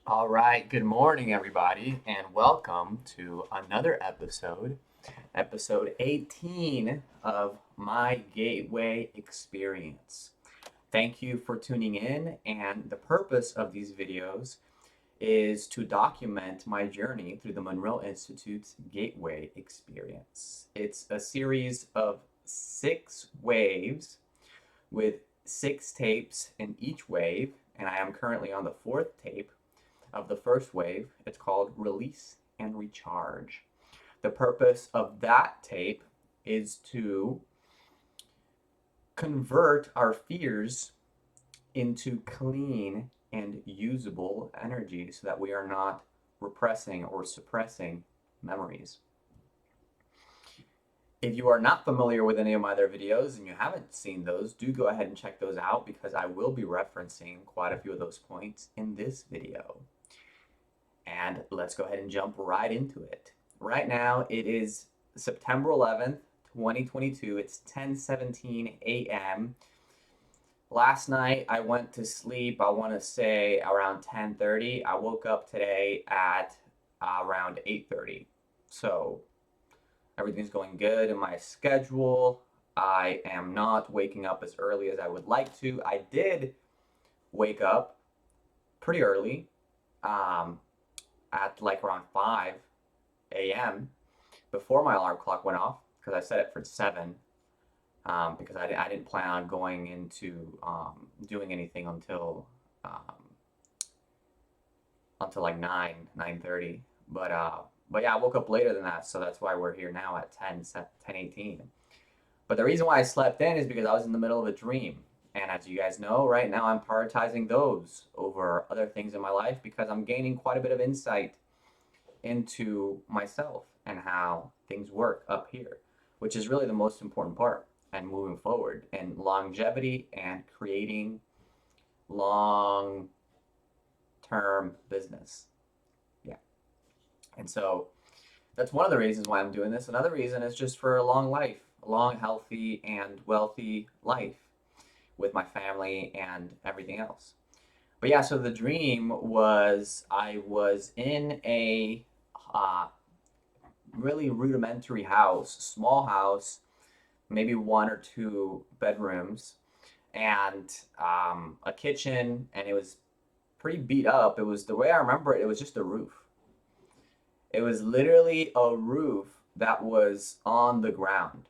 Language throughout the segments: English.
All right, good morning, everybody, and welcome to another episode 18 of My Gateway Experience. Thank you for tuning in, and the purpose of these videos is to document my journey through the Monroe Institute's Gateway Experience. It's a series of 6 waves with 6 tapes in each wave, and I am currently on the fourth tape of the first wave. It's called Release and Recharge. The purpose of that tape is to convert our fears into clean and usable energy so that we are not repressing or suppressing memories. If you are not familiar with any of my other videos and you haven't seen those, do go ahead and check those out because I will be referencing quite a few of those points in this video. And let's go ahead and jump right into it. Right now, it is September 11th, 2022. It's 10:17 a.m. Last night, I went to sleep, I want to say around 10:30. I woke up today at around 8:30. So everything's going good in my schedule. I am not waking up as early as I would like to. I did wake up pretty early. Um, at like around 5 a.m. before my alarm clock went off because I set it for 7 because I didn't plan on going into doing anything until like 9:30. But yeah, I woke up later than that, so that's why we're here now at 10:18. But the reason why I slept in is because I was in the middle of a dream. And as you guys know, right now I'm prioritizing those over other things in my life because I'm gaining quite a bit of insight into myself and how things work up here, which is really the most important part and moving forward and longevity and creating long term business. Yeah. And so that's one of the reasons why I'm doing this. Another reason is just for a long life, a long, healthy, and wealthy life with my family and everything else. But yeah, so the dream was I was in a uh, really rudimentary house, small house, maybe 1 or 2 bedrooms, and a kitchen, and it was pretty beat up. It was the way I remember it. It was just a roof. It was literally a roof that was on the ground.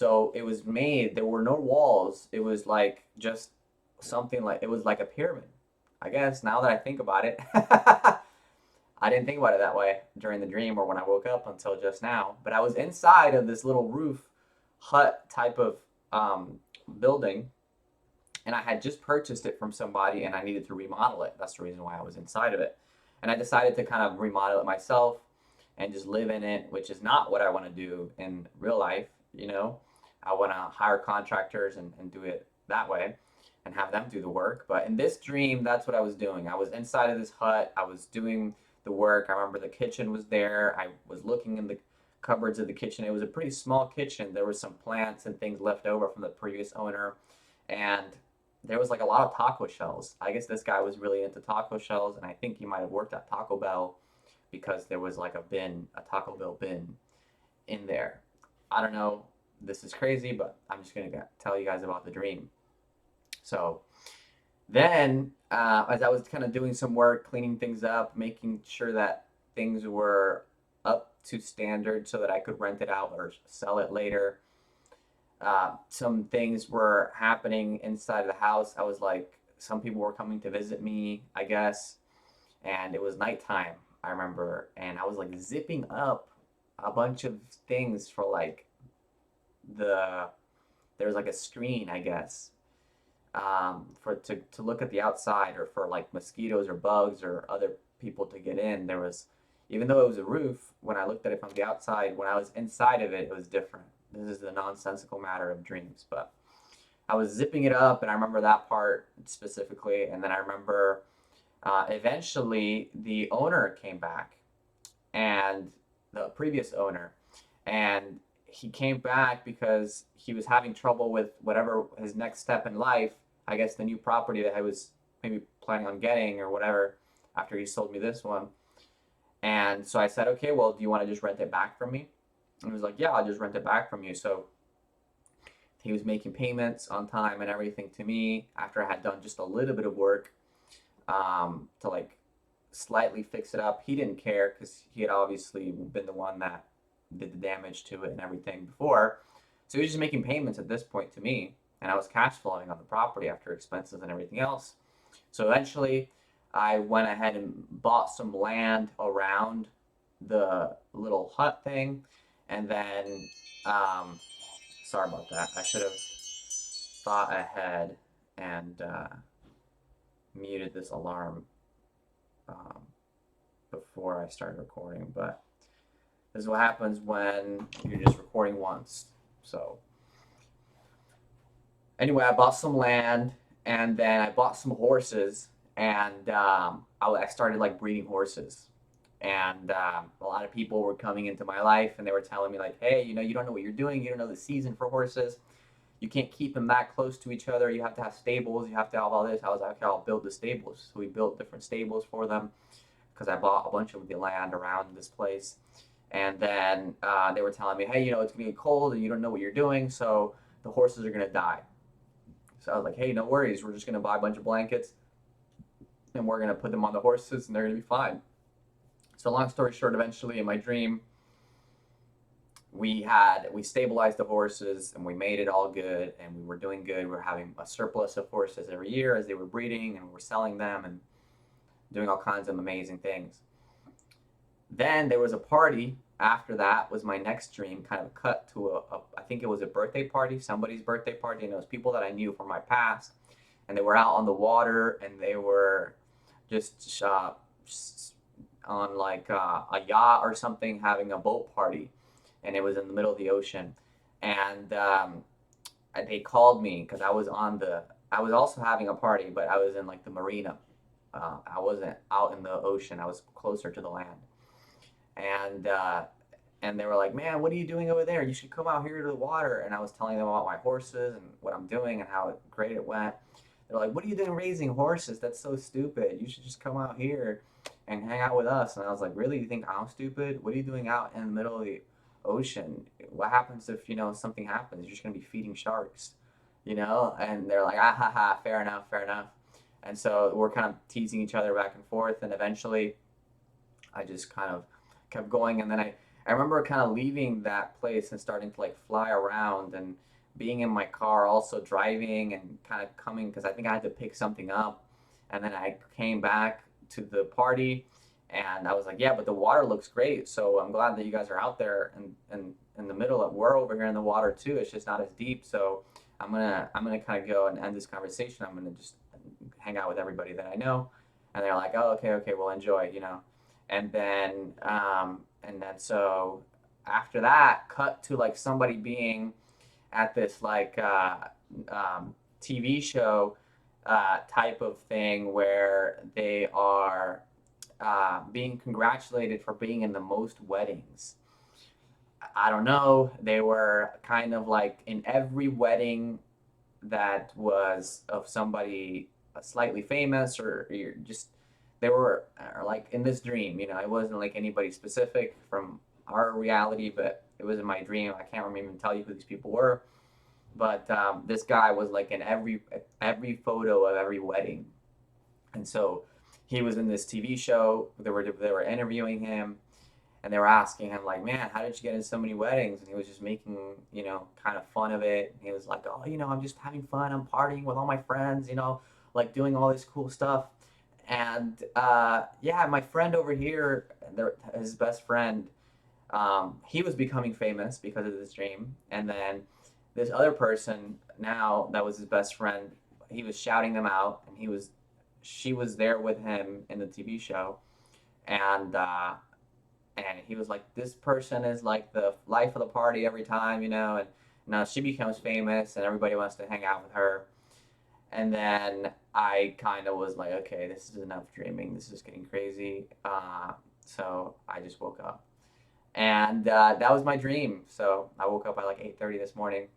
So it was made. There were no walls. It was like just something like it was like a pyramid. I guess now that I think about it, I didn't think about it that way during the dream or when I woke up until just now. But I was inside of this little roof hut type of um, building, and I had just purchased it from somebody, and I needed to remodel it. That's the reason why I was inside of it. And I decided to kind of remodel it myself and just live in it, which is not what I want to do in real life. You know, I want to hire contractors and do it that way and have them do the work. But in this dream, that's what I was doing. I was inside of this hut. I was doing the work. I remember the kitchen was there. I was looking in the cupboards of the kitchen. It was a pretty small kitchen. There were some plants and things left over from the previous owner. And there was like a lot of taco shells. I guess this guy was really into taco shells, and I think he might have worked at Taco Bell because there was like a bin, a Taco Bell bin in there. I don't know. This is crazy, but I'm just gonna tell you guys about the dream. So then, as I was kind of doing some work, cleaning things up, making sure that things were up to standard so that I could rent it out or sell it later, some things were happening inside of the house. I was like, some people were coming to visit me, I guess, and it was nighttime, I remember, and I was like zipping up a bunch of things for like the there was like a screen, I guess, for to look at the outside or for like mosquitoes or bugs or other people to get in. There was, even though it was a roof, when I looked at it from the outside, when I was inside of it, it was different. This is the nonsensical matter of dreams, but I was zipping it up, and I remember that part specifically. And then I remember eventually the owner came back, and the previous owner, and he came back because he was having trouble with whatever his next step in life. I guess the new property that I was maybe planning on getting or whatever. after he sold me this one. And so I said, okay, well, do you want to just rent it back from me? And he was like, yeah, I'll just rent it back from you. So he was making payments on time and everything to me after I had done just a little bit of work to like slightly fix it up. He didn't care because he had obviously been the one that did the damage to it and everything before. So he was just making payments at this point to me, and I was cash flowing on the property after expenses and everything else. So eventually, I went ahead and bought some land around the little hut thing, and then, sorry about that. I should have thought ahead and muted this alarm um, before I started recording, but this is what happens when you're just recording once. So anyway, I bought some land, and then I bought some horses, and I started like breeding horses. And a lot of people were coming into my life, and they were telling me like, "Hey, you don't know what you're doing. You don't know the season for horses. You can't keep them that close to each other. You have to have stables. You have to have all this." I was like, "Okay, I'll build the stables." So we built different stables for them because I bought a bunch of the land around this place. And then they were telling me, "Hey, it's gonna get cold, and you don't know what you're doing, so the horses are gonna die." So I was like, "Hey, no worries. We're just gonna buy a bunch of blankets, and we're gonna put them on the horses, and they're gonna be fine." So long story short, eventually in my dream, we stabilized the horses, and we made it all good, and we were doing good. We were having a surplus of horses every year as they were breeding, and we were selling them and doing all kinds of amazing things. Then there was a party after that was my next dream, kind of cut to I think it was a birthday party, somebody's birthday party, and it was people that I knew from my past, and they were out on the water, and they were just on like a yacht or something having a boat party, and it was in the middle of the ocean. And they called me because I was also having a party, but I was in like the marina. I wasn't out in the ocean. I was closer to the land. And they were like, "Man, what are you doing over there? You should come out here to the water." And I was telling them about my horses and what I'm doing and how great it went. They're like, "What are you doing raising horses? That's so stupid. You should just come out here and hang out with us." And I was like, "Really? You think I'm stupid? What are you doing out in the middle of the ocean? What happens if, something happens? You're just going to be feeding sharks, And they're like, "Ah, ha, ha, fair enough, fair enough." And so we're kind of teasing each other back and forth. And eventually I just kind of kept going. And then I remember kind of leaving that place and starting to like fly around and being in my car, also driving and kind of coming because I think I had to pick something up. And then I came back to the party, and I was like, "Yeah, but the water looks great. So I'm glad that you guys are out there and in the middle of, we're over here in the water too. It's just not as deep. So I'm gonna kind of go and end this conversation. I'm gonna just hang out with everybody that I know." And they're like, "Oh, okay, okay, well enjoy. And then so after that, cut to like somebody being at this like TV show type of thing where they are being congratulated for being in the most weddings. I don't know. They were kind of like in every wedding that was of somebody slightly famous, or you're just they were like in this dream. It wasn't like anybody specific from our reality, but it was in my dream. I can't even tell you who these people were, but this guy was like in every photo of every wedding. And so he was in this TV show. They were interviewing him, and they were asking him like, "Man, how did you get in so many weddings?" And he was just making kind of fun of it. And he was like, "Oh, I'm just having fun. I'm partying with all my friends. Like doing all this cool stuff." And yeah, my friend over here, his best friend, he was becoming famous because of this dream. And then this other person now that was his best friend, he was shouting them out, and she was there with him in the TV show, and he was like, "This person is like the life of the party every time. And now she becomes famous, and everybody wants to hang out with her." And then I kind of was like, "Okay, this is enough dreaming. This is getting crazy." So I just woke up, and that was my dream. So I woke up at like 8:30 this morning,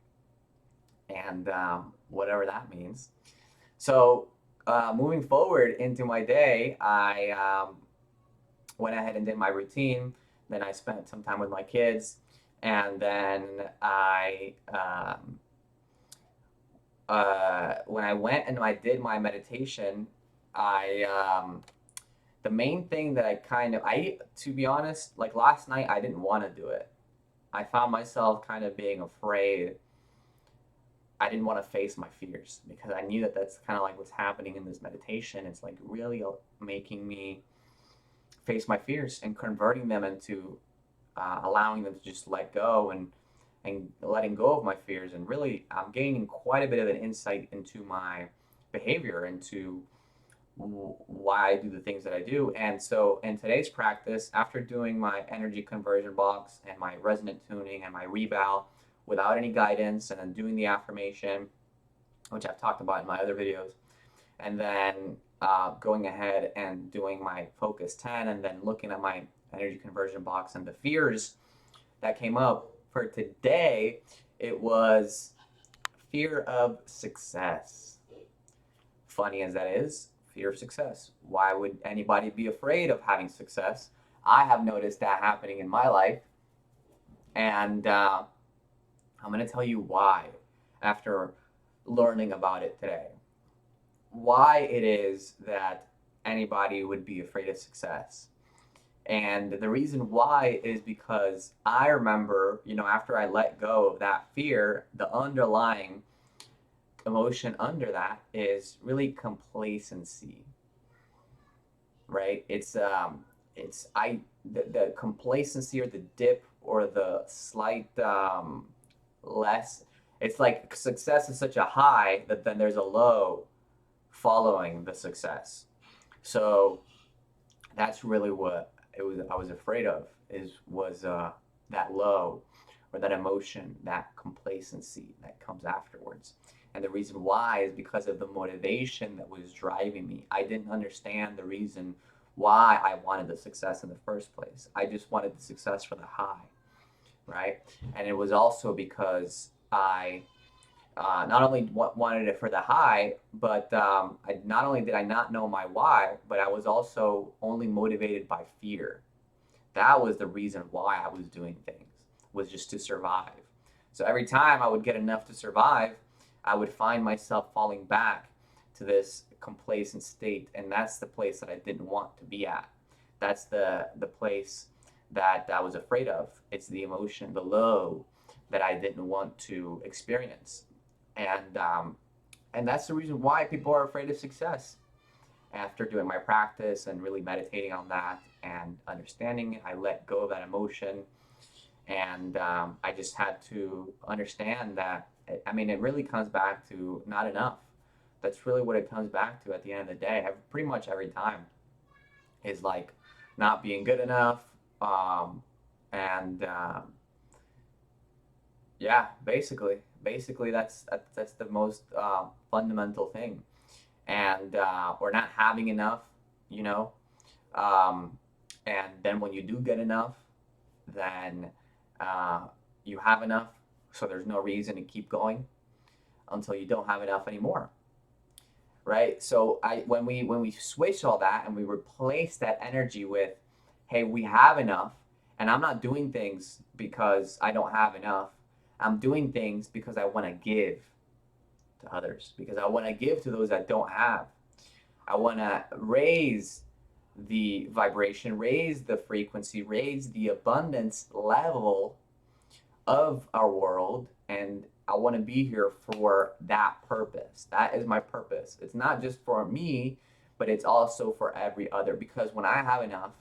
and whatever that means. So moving forward into my day, I went ahead and did my routine. Then I spent some time with my kids, and then when I went and I did my meditation, I the main thing that to be honest, like last night, I didn't want to do it. I found myself kind of being afraid. I didn't want to face my fears because I knew that that's kind of like what's happening in this meditation. It's like really making me face my fears and converting them into allowing them to just let go and letting go of my fears. And really, I'm gaining quite a bit of an insight into my behavior, into why I do the things that I do. And so in today's practice, after doing my energy conversion box and my resonant tuning and my reval without any guidance, and then doing the affirmation, which I've talked about in my other videos, and then going ahead and doing my focus 10, and then looking at my energy conversion box and the fears that came up for today, it was fear of success. Funny as that is, fear of success. Why would anybody be afraid of having success? I have noticed that happening in my life, and I'm going to tell you why after learning about it today. Why it is that anybody would be afraid of success. And the reason why is because I remember, after I let go of that fear, the underlying emotion under that is really complacency, right? The complacency or the dip or the slight less. It's like success is such a high that then there's a low following the success. So that's really what I was afraid of was that low or that emotion, that complacency that comes afterwards. And the reason why is because of the motivation that was driving me. I didn't understand the reason why I wanted the success in the first place. I just wanted the success for the high, right? And it was also because I not only wanted it for the high, but not only did I not know my why, but I was also only motivated by fear. That was the reason why I was doing things, was just to survive. So every time I would get enough to survive, I would find myself falling back to this complacent state, and that's the place that I didn't want to be at. That's the place that I was afraid of. It's the emotion, the low that I didn't want to experience, and that's the reason why people are afraid of success. After doing my practice and really meditating on that and understanding it, I let go of that emotion, and I just had to understand that. It really comes back to not enough. That's really what it comes back to at the end of the day. Pretty much every time is like not being good enough, and yeah, basically that's the most fundamental thing, and or not having enough, you know, um, and then when you do get enough, then you have enough, so there's no reason to keep going until you don't have enough anymore, right? So when we switch all that and we replace that energy with, hey, we have enough, and I'm not doing things because I don't have enough. I'm doing things because I want to give to others, because I want to give to those that don't have. I want to raise the vibration, raise the frequency, raise the abundance level of our world, and I want to be here for that purpose. That is my purpose. It's not just for me, but it's also for every other, because when I have enough,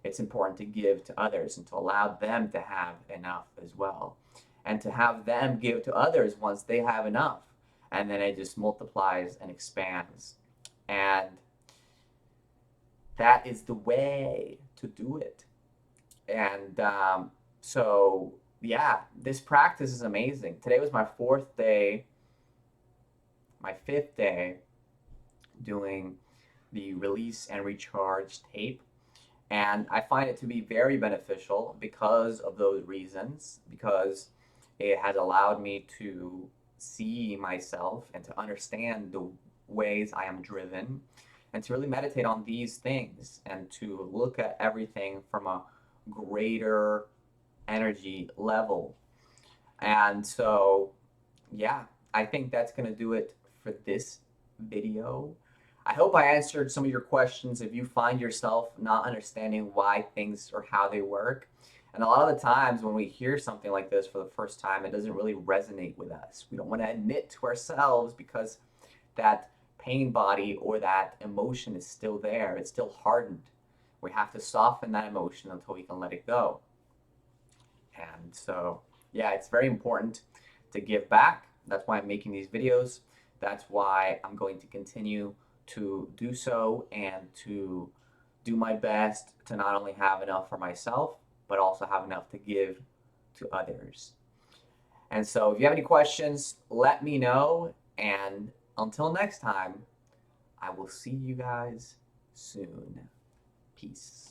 it's important to give to others and to allow them to have enough as well, and to have them give to others once they have enough, and then it just multiplies and expands. And that is the way to do it. And so yeah, this practice is amazing. Today was my fifth day doing the release and recharge tape. And I find it to be very beneficial because of those reasons, because it has allowed me to see myself and to understand ways I am driven, and to really meditate on these things and to look at everything from a greater energy level. And so, yeah, I think that's going to do it for this video. I hope I answered some of your questions if you find yourself not understanding why things or how they work. And a lot of the times when we hear something like this for the first time, it doesn't really resonate with us. We don't want to admit to ourselves because that pain body or that emotion is still there. It's still hardened. We have to soften that emotion until we can let it go. And so, yeah, it's very important to give back. That's why I'm making these videos. That's why I'm going to continue to do so and to do my best to not only have enough for myself, but also have enough to give to others. And so if you have any questions, let me know. And until next time, I will see you guys soon. Peace.